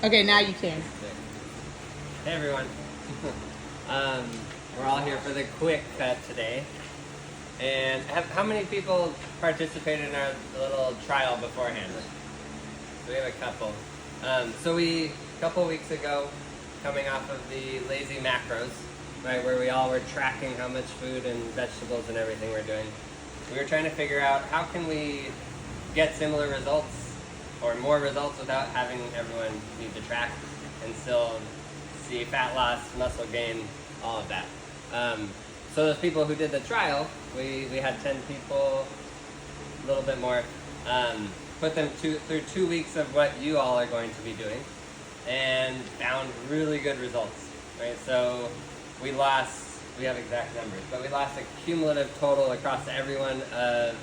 Okay, now you can. Hey everyone. We're all here for the quick cut today. And how many people participated in our little trial beforehand? So we have a couple. A couple weeks ago, coming off of the Lazy Macros, right, where we all were tracking how much food and vegetables and everything we're doing, we were trying to figure out how can we get similar results or more results without having everyone need to track and still see fat loss, muscle gain, all of that. So those people who did the trial, we had 10 people, a little bit more, put them through 2 weeks of what you all are going to be doing, and found really good results, right? So we have exact numbers, but we lost a cumulative total across everyone of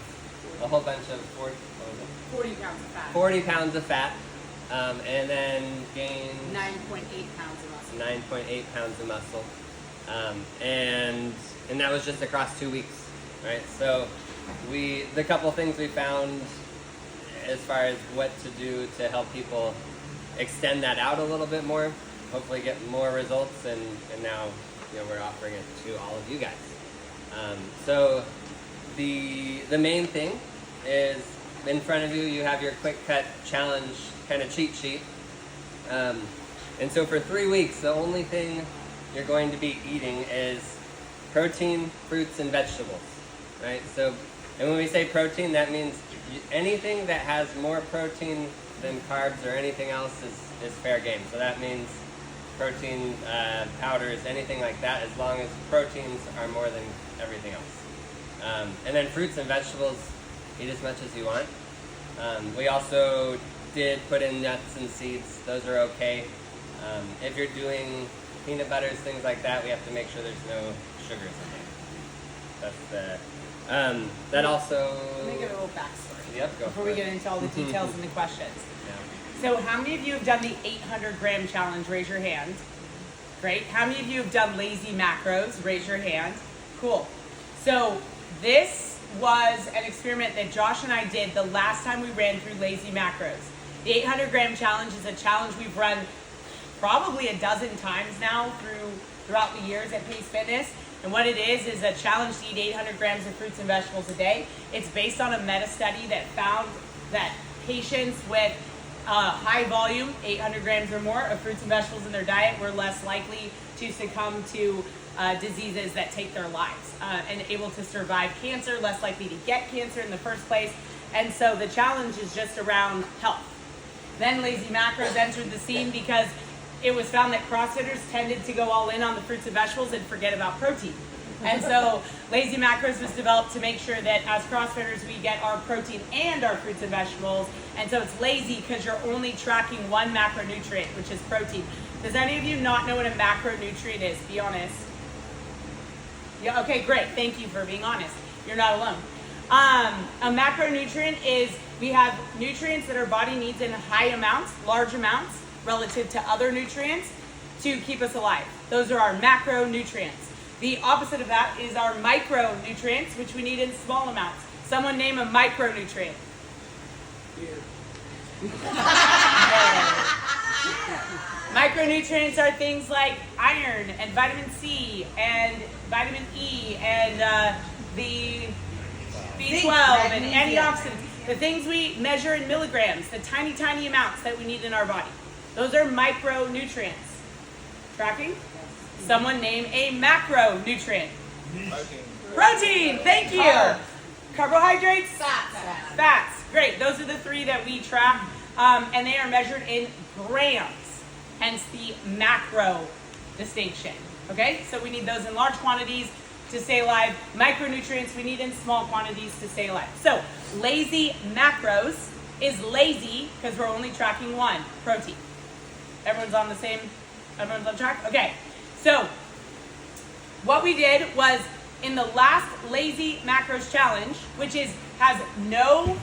a whole bunch of 40 pounds of fat. 40 pounds of fat, and then gained 9.8 pounds of muscle. 9.8 pounds of muscle. And that was just across 2 weeks, right? So the couple things we found as far as what to do to help people extend that out a little bit more, hopefully get more results, and now we're offering it to all of you guys. So the main thing is in front of you, you have your quick cut challenge kind of cheat sheet. And so for 3 weeks, the only thing you're going to be eating is protein, fruits, and vegetables, right? So, and when we say protein, that means anything that has more protein than carbs or anything else is fair game. So that means protein powders, anything like that, as long as proteins are more than everything else. And then fruits and vegetables, eat as much as you want. We also did put in nuts and seeds. Those are okay. If you're doing peanut butters, things like that, we have to make sure there's no sugars in there. That also... Let me give a little backstory. Yep, go before for we it. get into all the details and the questions. Yeah. So how many of you have done the 800 gram challenge? Raise your hand. Great. How many of you have done Lazy Macros? Raise your hand. Cool. So this was an experiment that Josh and I did the last time we ran through Lazy Macros. The 800 gram challenge is a challenge we've run probably a dozen times now throughout the years at Pace Fitness. And what it is a challenge to eat 800 grams of fruits and vegetables a day. It's based on a meta study that found that patients with high volume, 800 grams or more of fruits and vegetables in their diet, were less likely to succumb to diseases that take their lives and able to survive cancer, less likely to get cancer in the first place. And so the challenge is just around health. Then Lazy Macros entered the scene because it was found that CrossFitters tended to go all in on the fruits and vegetables and forget about protein. And so Lazy Macros was developed to make sure that as CrossFitters we get our protein and our fruits and vegetables. And so it's lazy because you're only tracking one macronutrient, which is protein. Does any of you not know what a macronutrient is? Be honest. Yeah, okay, great. Thank you for being honest. You're not alone. A macronutrient is we have nutrients that our body needs in high amounts, large amounts, relative to other nutrients to keep us alive. Those are our macronutrients. The opposite of that is our micronutrients, which we need in small amounts. Someone name a micronutrient. Micronutrients are things like iron and vitamin C and vitamin E and the B12 and antioxidants. The things we measure in milligrams, the tiny, tiny amounts that we need in our body. Those are micronutrients. Tracking? Someone name a macronutrient. Protein. Thank you. Carbohydrates? Fats. Great. Those are the three that we track, and they are measured in grams, hence the macro distinction. Okay? So we need those in large quantities to stay alive. Micronutrients we need in small quantities to stay alive. So Lazy Macros is lazy because we're only tracking one, protein. Everyone's on track? Okay. So what we did was in the last Lazy Macros challenge, which has no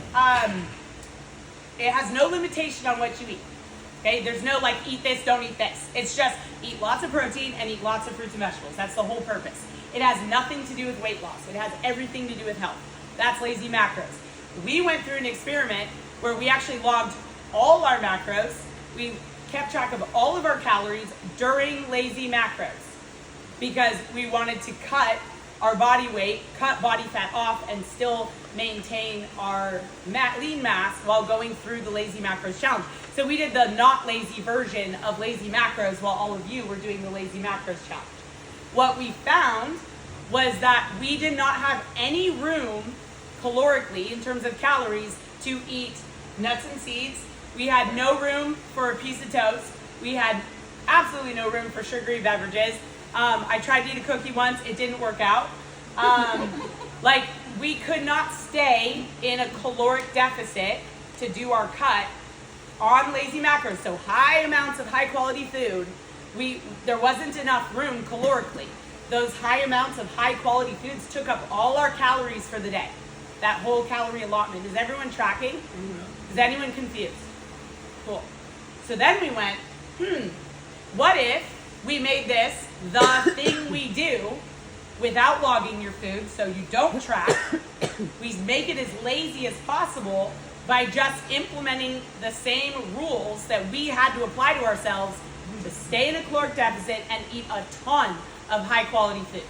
limitation on what you eat. Okay, there's no like eat this, don't eat this. It's just eat lots of protein and eat lots of fruits and vegetables. That's the whole purpose. It has nothing to do with weight loss. It has everything to do with health. That's Lazy Macros. We went through an experiment where we actually logged all our macros. We kept track of all of our calories during lazy macros because we wanted to cut our body weight, cut body fat off, and still maintain our lean mass while going through the lazy macros challenge. So we did the not lazy version of lazy macros while all of you were doing the lazy macros challenge. What we found was that we did not have any room calorically in terms of calories to eat nuts and seeds. We had no room for a piece of toast. We had absolutely no room for sugary beverages. I tried to eat a cookie once, it didn't work out. Like, we could not stay in a caloric deficit to do our cut on lazy macros, so high amounts of high quality food. There wasn't enough room calorically. Those high amounts of high quality foods took up all our calories for the day. That whole calorie allotment. Is everyone tracking? Is anyone confused? Cool. So then we went, what if we made this the thing we do without logging your food so you don't track? We make it as lazy as possible by just implementing the same rules that we had to apply to ourselves to stay in a caloric deficit and eat a ton of high quality food.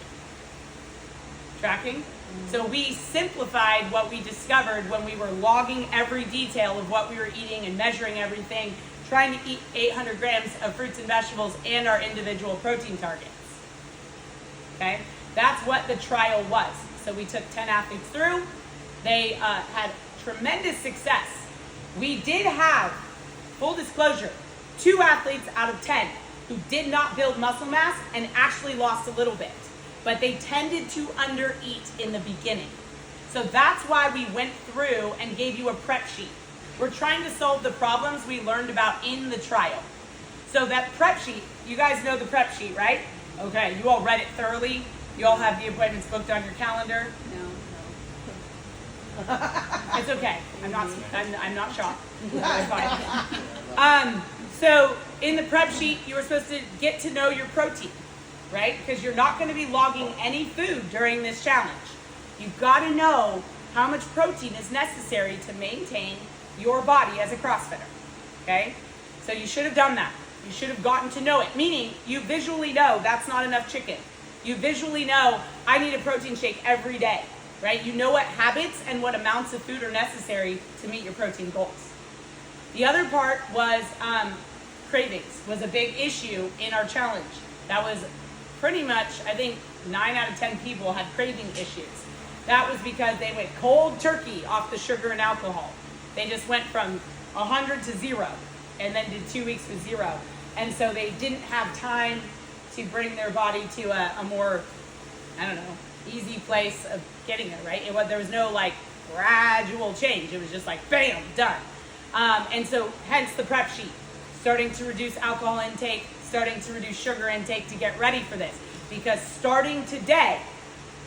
Tracking? So we simplified what we discovered when we were logging every detail of what we were eating and measuring everything, trying to eat 800 grams of fruits and vegetables and our individual protein targets. Okay? That's what the trial was. So we took 10 athletes through. They had tremendous success. We did have, full disclosure, 2 athletes out of 10 who did not build muscle mass and actually lost a little bit. But they tended to undereat in the beginning. So that's why we went through and gave you a prep sheet. We're trying to solve the problems we learned about in the trial. So that prep sheet, you guys know the prep sheet, right? Okay, you all read it thoroughly. You all have the appointments booked on your calendar. No. It's okay. I'm not shocked. It's fine. So in the prep sheet, you were supposed to get to know your protein, right? Because you're not going to be logging any food during this challenge. You've got to know how much protein is necessary to maintain your body as a CrossFitter, okay? So you should have done that. You should have gotten to know it, meaning you visually know that's not enough chicken. You visually know I need a protein shake every day, right? You know what habits and what amounts of food are necessary to meet your protein goals. The other part was cravings was a big issue in our challenge. That was pretty much, I think 9 out of 10 people had craving issues. That was because they went cold turkey off the sugar and alcohol. They just went from 100 to 0 and then did 2 weeks with 0. And so they didn't have time to bring their body to a more, I don't know, easy place of getting there, right? There was no like gradual change. It was just like, bam, done. And so hence the prep sheet, starting to reduce alcohol intake, starting to reduce sugar intake to get ready for this. Because starting today,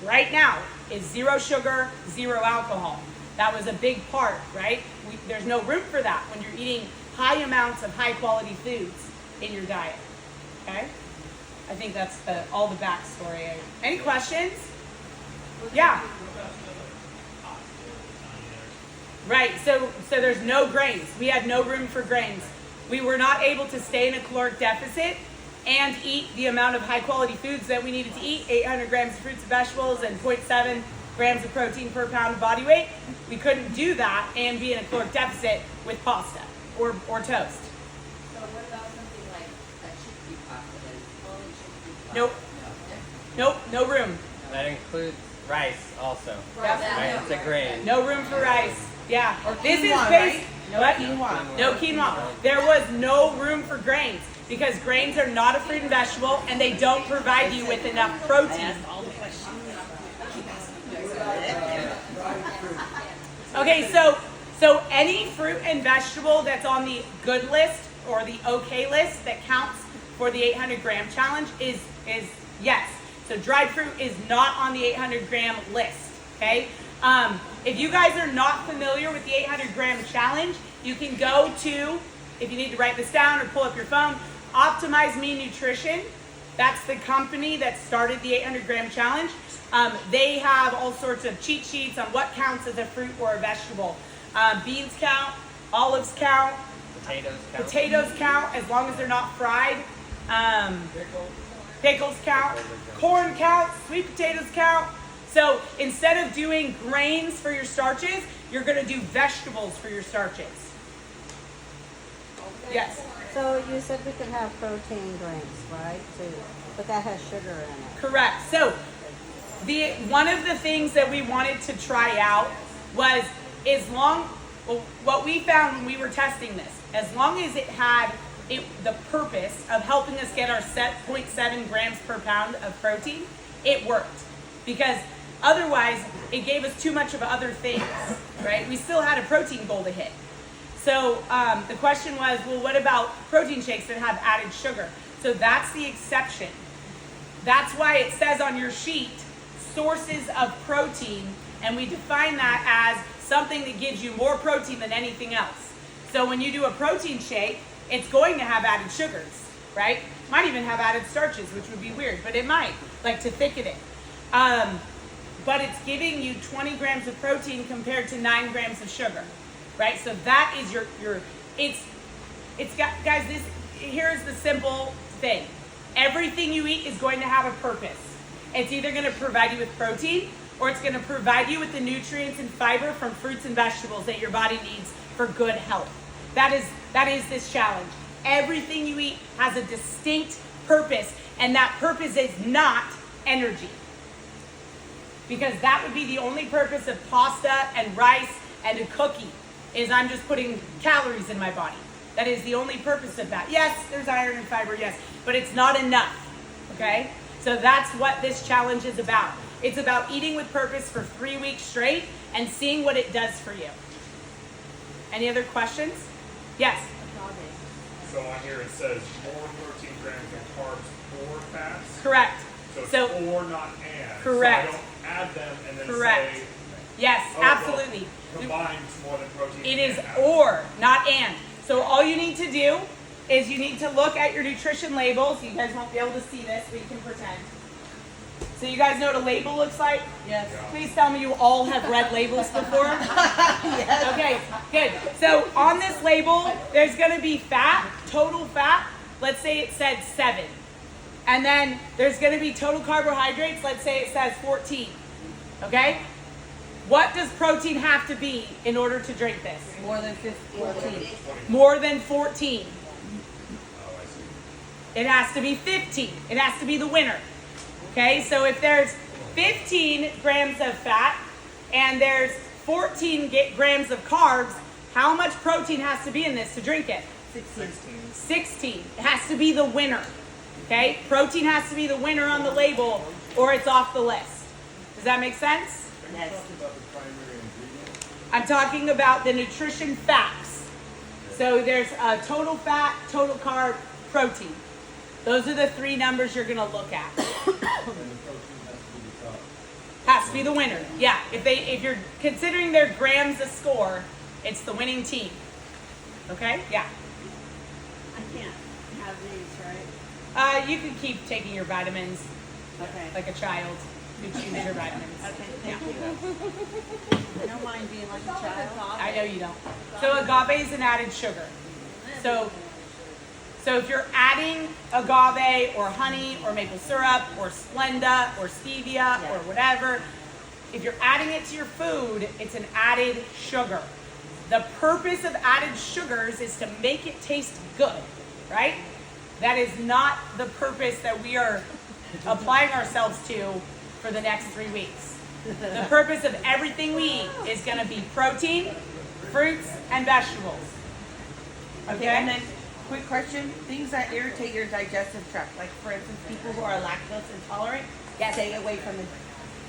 right now, is 0 sugar, 0 alcohol. That was a big part, right? There's no room for that when you're eating high amounts of high quality foods in your diet, okay? I think that's all the backstory. Any questions? Yeah. Right, so there's no grains. We had no room for grains. We were not able to stay in a caloric deficit and eat the amount of high quality foods that we needed to eat, 800 grams of fruits and vegetables and 0.7 grams of protein per pound of body weight. We couldn't do that and be in a caloric deficit with pasta or toast. So what about something like a chickpea pasta that is only chickpea pasta? Nope. Nope, no room. That includes rice also. Right, Right? It's a grain. No room for rice. Yeah. Or This is quinoa, based. right? No What? quinoa. No quinoa. There was no room for grains because grains are not a fruit and vegetable and they don't provide you with enough protein. Okay, so any fruit and vegetable that's on the good list or the okay list that counts for the 800 gram challenge is yes. So dried fruit is not on the 800 gram list, okay? If you guys are not familiar with the 800 gram challenge, you can go to, if you need to write this down or pull up your phone, Optimize Me Nutrition. That's the company that started the 800 gram challenge. They have all sorts of cheat sheets on what counts as a fruit or a vegetable. Beans count, olives count, Potatoes count. Potatoes count as long as they're not fried. Pickles count. Corn counts. Sweet potatoes count. So instead of doing grains for your starches, you're going to do vegetables for your starches. Yes. So you said we could have protein drinks, right? Too, but that has sugar in it. Correct. So one of the things that we wanted to try out was what we found when we were testing this, as long as it had the purpose of helping us get our set 0.7 grams per pound of protein, it worked. Because otherwise, it gave us too much of other things, right? We still had a protein goal to hit. So the question was, well, what about protein shakes that have added sugar? So that's the exception. That's why it says on your sheet, sources of protein, and we define that as something that gives you more protein than anything else. So when you do a protein shake, it's going to have added sugars, right? Might even have added starches, which would be weird, but it might, like to thicken it. But it's giving you 20 grams of protein compared to 9 grams of sugar, right? So that is it's got, guys, here's the simple thing. Everything you eat is going to have a purpose. It's either going to provide you with protein, or it's going to provide you with the nutrients and fiber from fruits and vegetables that your body needs for good health. That is this challenge. Everything you eat has a distinct purpose, and that purpose is not energy. Because that would be the only purpose of pasta and rice and a cookie, is I'm just putting calories in my body. That is the only purpose of that. Yes, there's iron and fiber, yes, but it's not enough, okay? So that's what this challenge is about. It's about eating with purpose for 3 weeks straight and seeing what it does for you. Any other questions? Yes? So on here it says more protein grams and carbs or fats. Correct. So it's or not and. Correct. So I don't add them and then Correct. say Yes, oh, well, absolutely. combines more than protein. It is and fat. or, not and. So all you need to do is you need to look at your nutrition labels. You guys won't be able to see this, but you can pretend. So you guys know what a label looks like? Yes. Please tell me you all have read labels before. Yes. Okay, good. So on this label, there's going to be fat, total fat. Let's say it said 7. And then there's going to be total carbohydrates. Let's say it says 14. Okay? What does protein have to be in order to drink this? More than 14. More than 14. Oh, I see. It has to be 15. It has to be the winner. Okay, so if there's 15 grams of fat and there's 14 grams of carbs, how much protein has to be in this to drink it? 16. It has to be the winner. Okay, protein has to be the winner on the label or it's off the list. Does that make sense? Yes. I'm talking about the nutrition facts. So there's total fat, total carb, protein. Those are the 3 numbers you're going to look at. Has to be the winner. Yeah, if you're considering their grams a score, it's the winning team. Okay? Yeah. I can't have these, right? You can keep taking your vitamins Okay. like a child. You choose your vitamins. Okay, thank Yeah. you. I don't mind being like a child. I know you don't. So agave is an added sugar. So if you're adding agave or honey or maple syrup or Splenda or stevia or whatever, if you're adding it to your food, it's an added sugar. The purpose of added sugars is to make it taste good, right? That is not the purpose that we are applying ourselves to for the next 3 weeks. The purpose of everything we eat is going to be protein, fruits, and vegetables. Okay, and then quick question: things that irritate your digestive tract, like for instance, people who are lactose intolerant, stay away from the.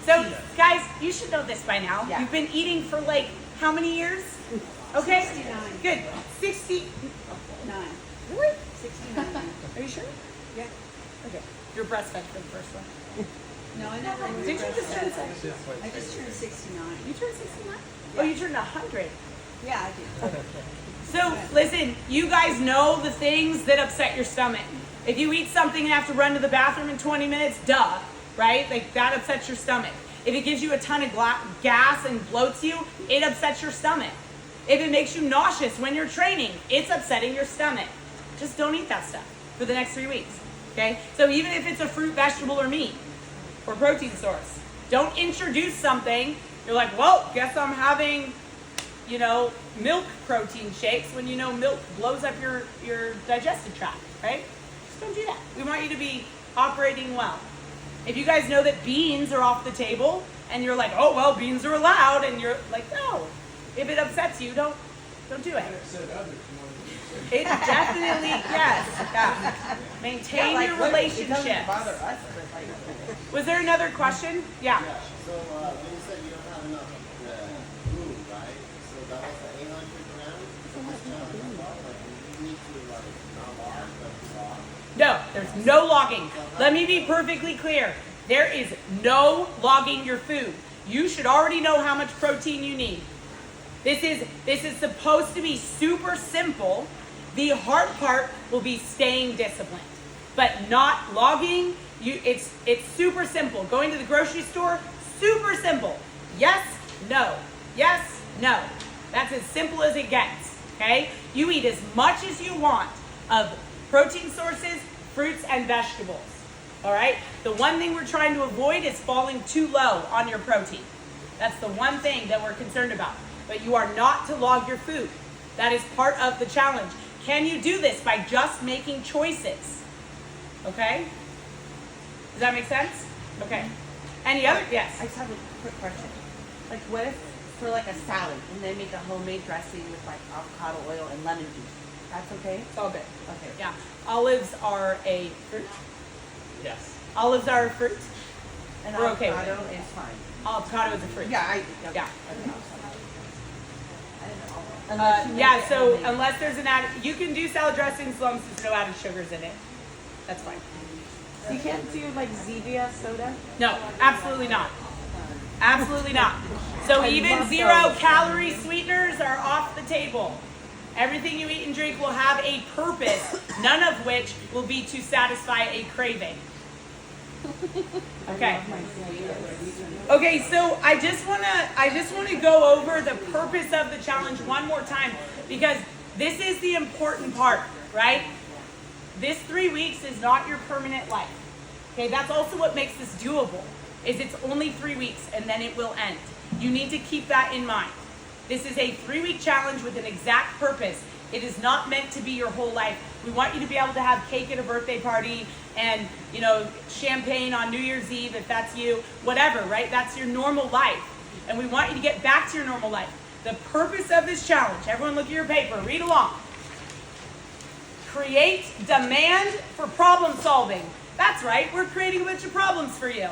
So, guys, you should know this by now. Yeah. You've been eating for like how many years? Okay, 69. good. 60. 9. Really? 69. Are you sure? Yeah. Okay. You're breastfed for the first one. No, I never. Did you just turn 70? I just turned 69. You turned 69? Oh, you turned 100. Yeah, I did. So, listen, you guys know the things that upset your stomach. If you eat something and have to run to the bathroom in 20 minutes, duh, right? Like, that upsets your stomach. If it gives you a ton of gas and bloats you, it upsets your stomach. If it makes you nauseous when you're training, it's upsetting your stomach. Just don't eat that stuff for the next 3 weeks. Okay? So even if it's a fruit, vegetable, or meat or protein source, don't introduce something. You're like, well, guess I'm having, milk protein shakes when milk blows up your digestive tract, right? Just don't do that. We want you to be operating well. If you guys know that beans are off the table and you're like, oh, well, beans are allowed, and you're like, no. If it upsets you, don't do it. It definitely, yes. Yeah. Maintain your It doesn't relationships. bother us, but like, Was there another question? Yeah. So, when you said you don't have enough food, right? So that was the 800 grams? So this challenge, like, you need to, not log, but log. No, there's no logging. Let me be perfectly clear. There is no logging your food. You should already know how much protein you need. This is supposed to be super simple. The hard part will be staying disciplined, but not logging. It's super simple. Going to the grocery store, super simple. Yes, no. Yes, no. That's as simple as it gets. Okay? You eat as much as you want of protein sources, fruits, and vegetables. All right? The one thing we're trying to avoid is falling too low on your protein. That's the one thing that we're concerned about. But you are not to log your food. That is part of the challenge. Can you do this by just making choices? Okay? Does that make sense? Okay. Any other? Yes. I just have a quick question. Like, what if for like a salad and then make a homemade dressing with like avocado oil and lemon juice? That's okay? It's all good. Okay. Yeah. Olives are a fruit. Yes. Olives are a fruit. And We're okay with it. avocado is fine. Avocado is a fruit. Yeah, Yeah. Unless you make Yeah, it so homemade. unless there's an added, you can do salad dressings as long as there's no added sugars in it. That's fine. You can't do like Zevia soda? No, absolutely not. Absolutely not. So I even love 0 those. calorie sweeteners are off the table. Everything you eat and drink will have a purpose, none of which will be to satisfy a craving. Okay. Okay, so I just wanna go over the purpose of the challenge one more time, because this is the important part, right? This 3 weeks is not your permanent life. Okay, that's also what makes this doable, is it's only 3 weeks and then it will end. You need to keep that in mind. This is a 3-week challenge with an exact purpose. It is not meant to be your whole life. We want you to be able to have cake at a birthday party and, champagne on New Year's Eve if that's you, whatever, right? That's your normal life. And we want you to get back to your normal life. The purpose of this challenge, everyone look at your paper, read along. Create demand for problem solving. That's right, we're creating a bunch of problems for you.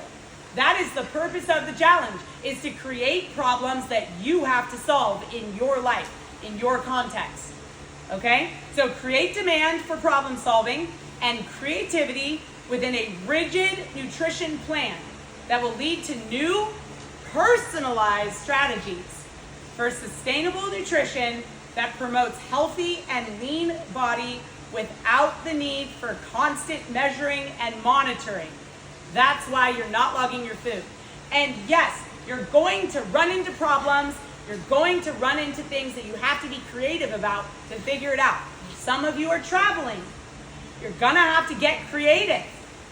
That is the purpose of the challenge, is to create problems that you have to solve in your life, in your context. Okay? So create demand for problem solving and creativity within a rigid nutrition plan that will lead to new personalized strategies for sustainable nutrition that promotes healthy and lean body without the need for constant measuring and monitoring. That's why you're not logging your food. And yes, you're going to run into problems. You're going to run into things that you have to be creative about to figure it out. Some of you are traveling. You're gonna have to get creative.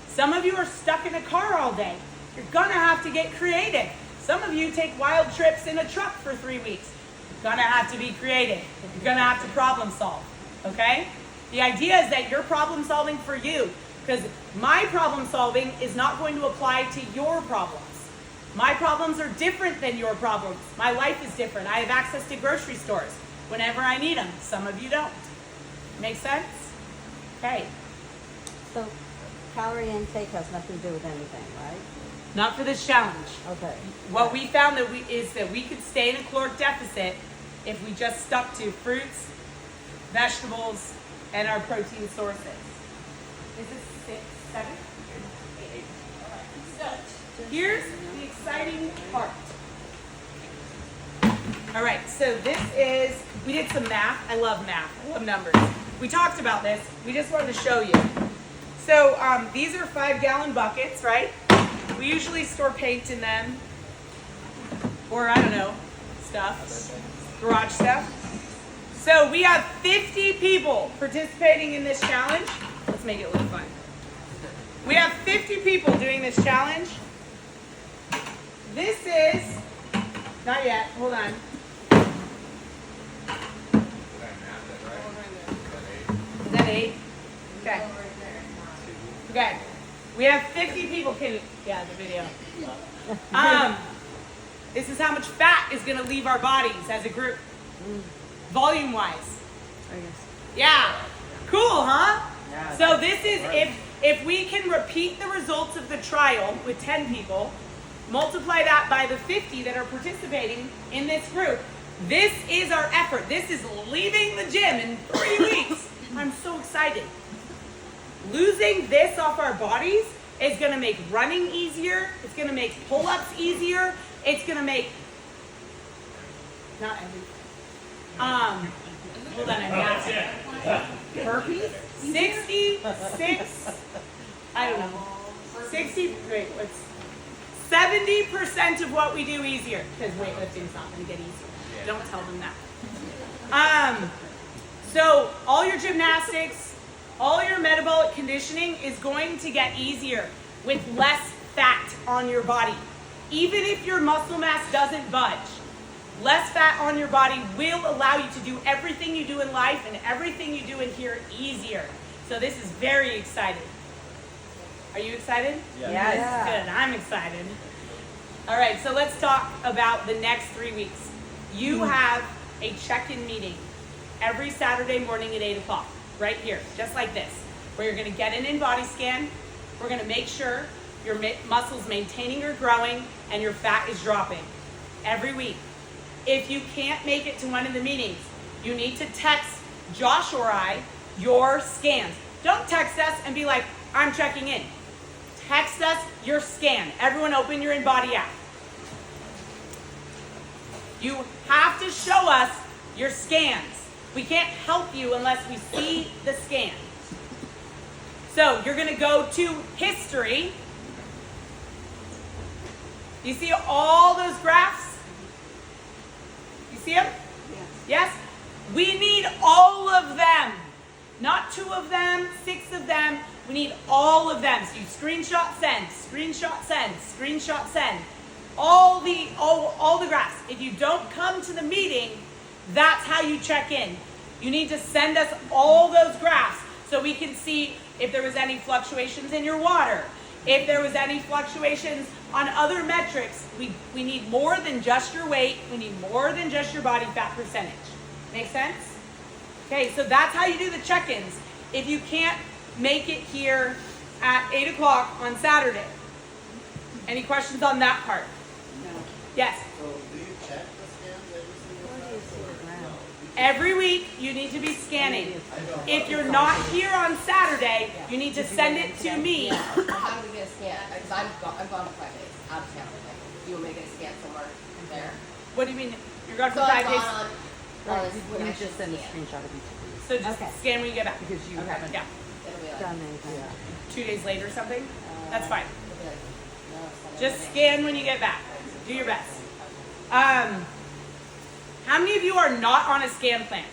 Some of you are stuck in a car all day. You're gonna have to get creative. Some of you take wild trips in a truck for 3 weeks. You're gonna have to be creative. You're gonna have to problem solve, okay? The idea is that you're problem solving for you, because my problem solving is not going to apply to your problems. My problems are different than your problems. My life is different. I have access to grocery stores whenever I need them. Some of you don't. Make sense? Okay. So calorie intake has nothing to do with anything, right? Not for this challenge. Okay. What we found is that we could stay in a caloric deficit if we just stuck to fruits, vegetables, and our protein sources. Is this 6, 7, 8? All right. So here's the exciting part. All right, so we did some math. I love math. I love numbers. We talked about this. We just wanted to show you. So these are 5-gallon buckets, right? We usually store paint in them, or I don't know, stuff, garage stuff. So we have 50 people participating in this challenge. Let's make it look fun. We have 50 people doing this challenge. This is, not yet, hold on. Is that 8? Okay. Okay. We have 50 people. Yeah, the video. This is how much fat is going to leave our bodies as a group, volume wise. Yeah. Cool, huh? Yeah. So this is if we can repeat the results of the trial with 10 people, multiply that by the 50 that are participating in this group. This is our effort. This is leaving the gym in 3 weeks. I'm so excited. Losing this off our bodies is going to make running easier. It's going to make pull-ups easier. It's going to make not every hold on, I'm not Burpees? 66 I don't know. 60 wait, what's 70% of what we do easier because weightlifting's not going to get easier. Don't tell them that. So all your gymnastics, all your metabolic conditioning is going to get easier with less fat on your body. Even if your muscle mass doesn't budge, less fat on your body will allow you to do everything you do in life and everything you do in here easier. So this is very exciting. Are you excited? Yes. Good, I'm excited. All right, so let's talk about the next 3 weeks. You have a check-in meeting every Saturday morning at 8 o'clock, right here, just like this, where you're gonna get an in-body scan. We're gonna make sure your muscles maintaining or growing and your fat is dropping every week. If you can't make it to one of the meetings, you need to text Josh or I your scans. Don't text us and be like, I'm checking in. Text us your scan. Everyone open your InBody app. You have to show us your scans. We can't help you unless we see the scan. So you're gonna go to history. You see all those graphs? You see them? Yes? We need all of them. Not 2 of them, 6 of them. We need all of them. So you screenshot send, screenshot send, screenshot send. All the graphs. If you don't come to the meeting, that's how you check in. You need to send us all those graphs so we can see if there was any fluctuations in your water, if there was any fluctuations on other metrics. We need more than just your weight. We need more than just your body fat percentage. Make sense? Okay, so that's how you do the check-ins. If you can't make it here at 8 o'clock on Saturday. Any questions on that part? No. Yes. So do you check the scans every single Where do you see the time? graph? Every week you need to be scanning. I know. If you're not here on Saturday, you need to send it to me. How do we get a scan? Because I'm gone for 5 days, out of town. Like, you want me to get a scan somewhere there? What do you mean? You're gone for So 5 I've days? gone on Right, this you actual just send a scan. screenshot of each of these. So just Okay. scan when you get back. Because you Okay. haven't. Yeah. It'll be like, Done anything. 2 days later or something? That's fine. it'll be like, no, it's not Just like- scan when you get back. Do your best. How many of you are not on a scan plan?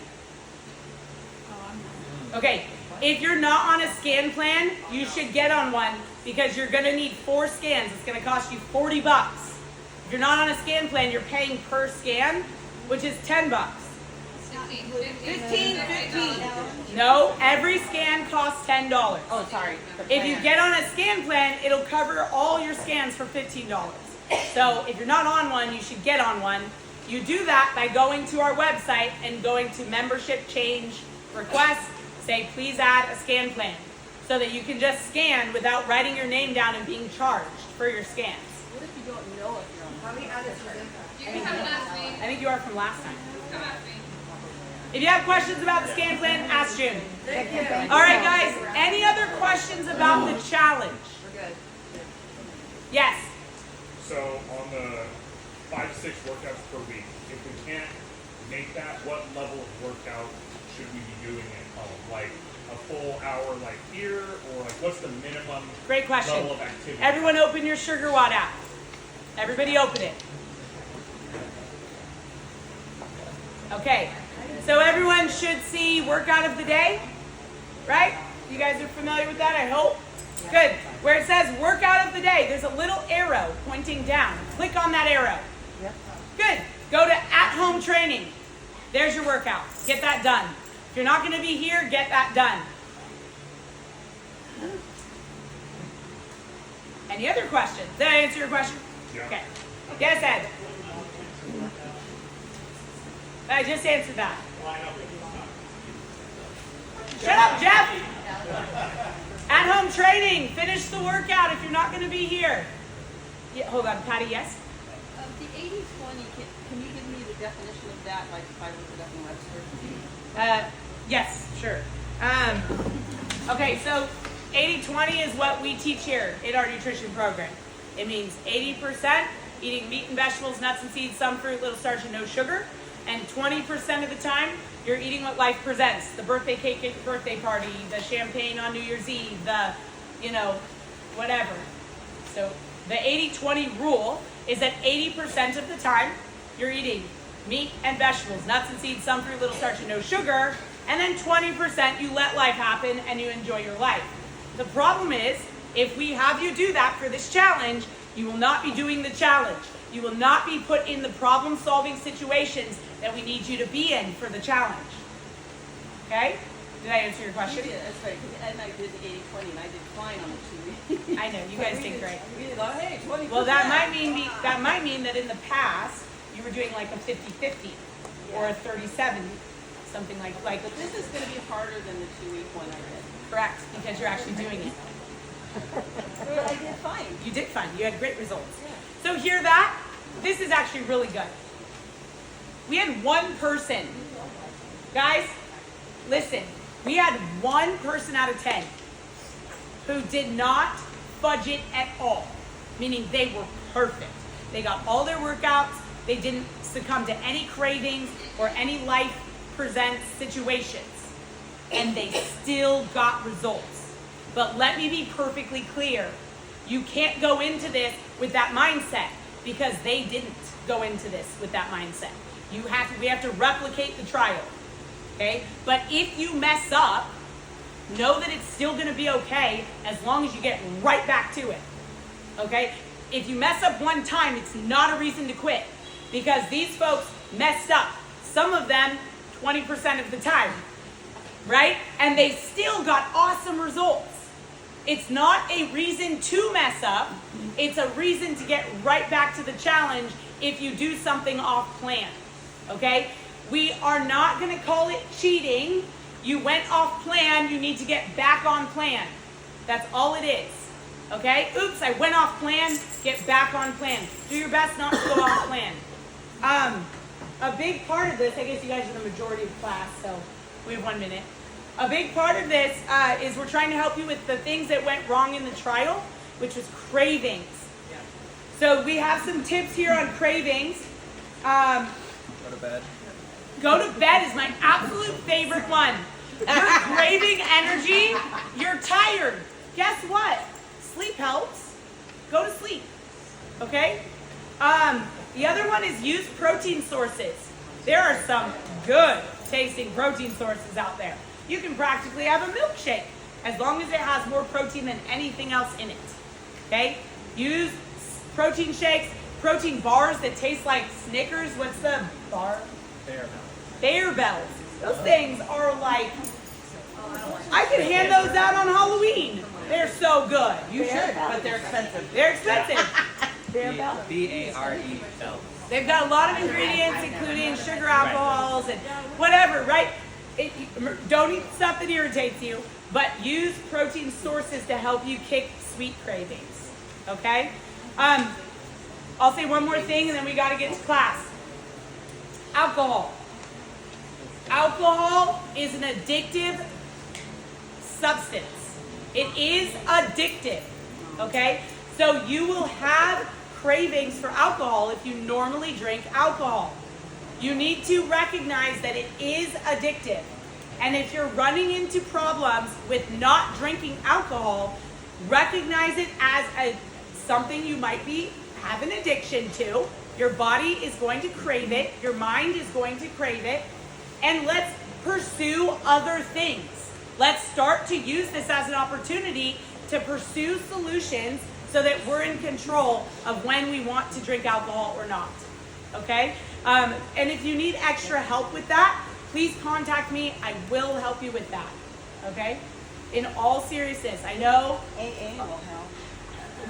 Okay, if you're not on a scan plan, you should get on one because you're gonna need 4 scans. It's gonna cost you $40. If you're not on a scan plan, you're paying per scan, which is $10. 15. No, every scan costs $10. Oh, sorry. If you get on a scan plan, it'll cover all your scans for $15. So if you're not on one, you should get on one. You do that by going to our website and going to membership change request, say please add a scan plan, so that you can just scan without writing your name down and being charged for your scans. What if you don't know if you're on? How many others are there? I think you are from last time. If you have questions about the scan plan, ask June. All right, guys, any other questions about the challenge? We're good. Yes. So on the 5 to 6 workouts per week, if we can't make that, what level of workout should we be doing at home? Like a full hour like here, or like what's the minimum Great question. level of activity? Everyone open your SugarWatt app. Everybody open it. Okay. So everyone should see workout of the day, right? You guys are familiar with that, I hope? Good. Where it says workout of the day, there's a little arrow pointing down. Click on that arrow. Yep. Good. Go to at-home training. There's your workout. Get that done. If you're not going to be here, get that done. Any other questions? Did I answer your question? Yeah. Okay. Yes, Ed. I just answered that. Shut up, Jeff. At-home training. Finish the workout if you're not going to be here. Yeah, hold on, Patty, yes? The 80-20, can you give me the definition of that, like if I look it up in Webster? Yes, sure. Okay, so 80-20 is what we teach here in our nutrition program. It means 80% eating meat and vegetables, nuts and seeds, some fruit, little starch, and no sugar. And 20% of the time, you're eating what life presents. The birthday cake at your birthday party, the champagne on New Year's Eve, the, whatever. So the 80-20 rule is that 80% of the time, you're eating meat and vegetables, nuts and seeds, some fruit, little starch, and no sugar. And then 20% you let life happen and you enjoy your life. The problem is, if we have you do that for this challenge, you will not be doing the challenge. You will not be put in the problem-solving situations that we need you to be in for the challenge. Okay? Did I answer your question? You did, that's right. 'Cause Ed and I did the 80-20, and I did fine on the 2 weeks. I know, you guys did great. We did, oh, hey, 20%. Well, that might mean that in the past, you were doing like a 50-50 or a 30-70, something like. But this is going to be harder than the 2-week one I did. Correct, because you're actually doing it. But I did fine. You did fine. You had great results. So hear that? This is actually really good. We had one person. Guys, listen. We had one person out of 10 who did not fudge it at all. Meaning they were perfect. They got all their workouts. They didn't succumb to any cravings or any life presents situations. And they still got results. But let me be perfectly clear. You can't go into this with that mindset because they didn't go into this with that mindset. We have to replicate the trial. Okay? But if you mess up, know that it's still going to be okay as long as you get right back to it. Okay? If you mess up one time, it's not a reason to quit because these folks messed up. Some of them 20% of the time. Right? And they still got awesome results. It's not a reason to mess up. It's a reason to get right back to the challenge if you do something off plan. Okay? We are not going to call it cheating. You went off plan. You need to get back on plan. That's all it is. Okay? Oops, I went off plan. Get back on plan. Do your best not to go off plan. A big part of this, I guess you guys are the majority of class, so we have 1 minute. A big part of this is we're trying to help you with the things that went wrong in the trial, which was cravings. So we have some tips here on cravings. Go to bed. Go to bed is my absolute favorite one. You're craving energy. You're tired. Guess what? Sleep helps. Go to sleep. Okay? The other one is use protein sources. There are some good tasting protein sources out there. You can practically have a milkshake as long as it has more protein than anything else in it. Okay? Use protein shakes, protein bars that taste like Snickers. What's the bar? Bear Bells. Those things are like, I could hand those out on Halloween. They're so good. You should, but they're expensive. They're expensive. B-A-R-E Bells. They've got a lot of ingredients, including sugar alcohols and whatever, right? Don't eat stuff that irritates you, but use protein sources to help you kick sweet cravings. Okay? I'll say one more thing and then we got to get to class. Alcohol. Alcohol is an addictive substance. It is addictive. Okay? So you will have cravings for alcohol if you normally drink alcohol. You need to recognize that it is addictive. And if you're running into problems with not drinking alcohol, recognize it as something you might have an addiction to. Your body is going to crave it. Your mind is going to crave it. and let's pursue other things. Let's start to use this as an opportunity to pursue solutions so that we're in control of when we want to drink alcohol or not. Okay? And if you need extra help with that, please contact me. I will help you with that. Okay? In all seriousness, I know AA will help.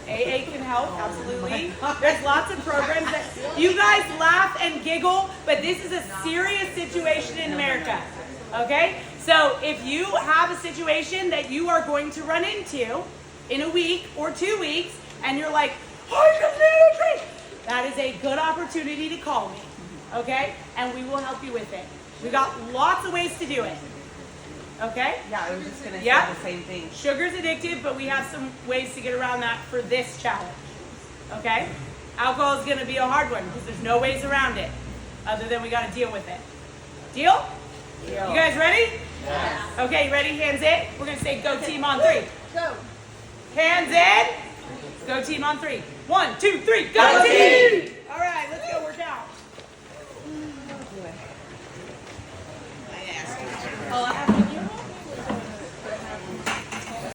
AA can help, absolutely. There's lots of programs that you guys laugh and giggle, but this is a serious situation in America. Okay? So if you have a situation that you are going to run into in a week or 2 weeks, and you're like, I just need a drink, that is a good opportunity to call me. Okay? And we will help you with it. We got lots of ways to do it. Okay? Yeah, I was just gonna say Yeah. the same thing. Sugar's addictive, but we have some ways to get around that for this challenge. Okay? Alcohol is going to be a hard one because there's no ways around it other than we got to deal with it. Deal? You guys ready? Yes. Okay, you ready? Hands in. We're going to say go team on 3. Go. Hands in. Go team on 3. 1, 2, 3. Go team! All right, let's go work out. I asked. Oh, I have to